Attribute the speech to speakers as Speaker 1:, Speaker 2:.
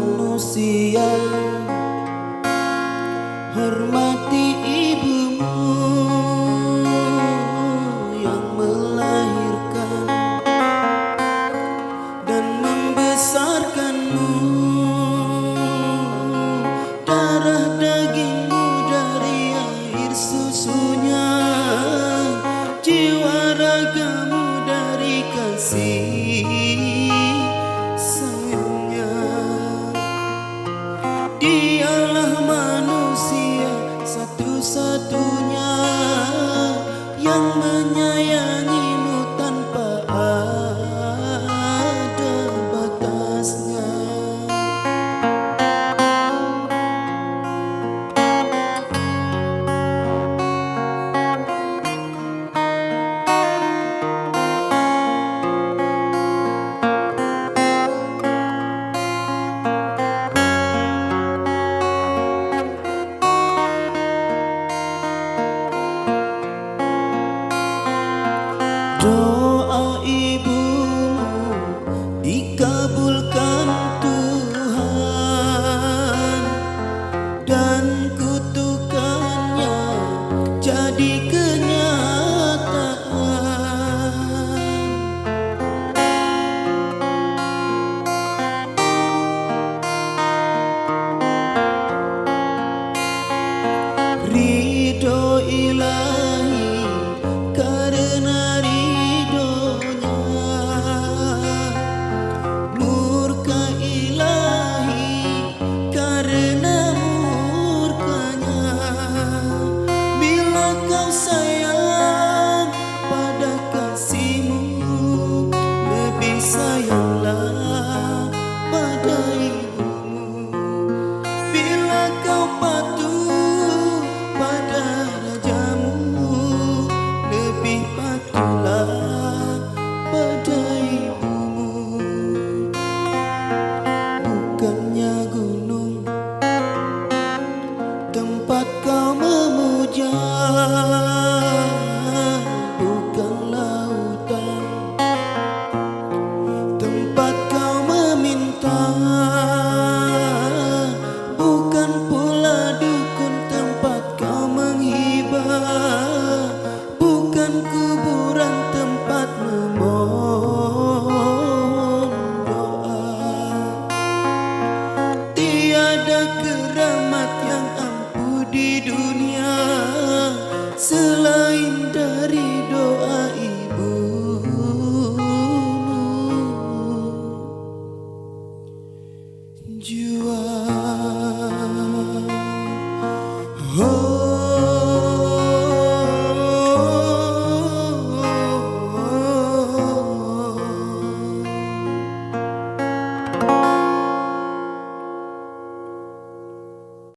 Speaker 1: manusia, hormati ibumu yang melahirkan dan membesarkanmu. Darah dagingmu dari air susunya, jiwa ragamu dari kasih sayangnya. Dialah manusia satu-satunya yang menyayangimu tanpa ada batasnya. Doa ibumu dikabulkan Tuhan, dan kutukannya jadi kenyataan. Ridho ilahi karena ridhonya, murka ilahi karena murkanya. Bila kau sayang pada kasihmu, lebih sayanglah pada ibumu. Bila kau patuh pada rajamu, lebih patuhlah pada ibumu. Bukannya gunung tempat kau memuja, bukan lautan tempat kau meminta, bukan pula dukun tempat kau menghibah, bukan kuburan tempat memohon doa. Tiada keramat yang ampuh di dunia selain dari doa ibumu. Jua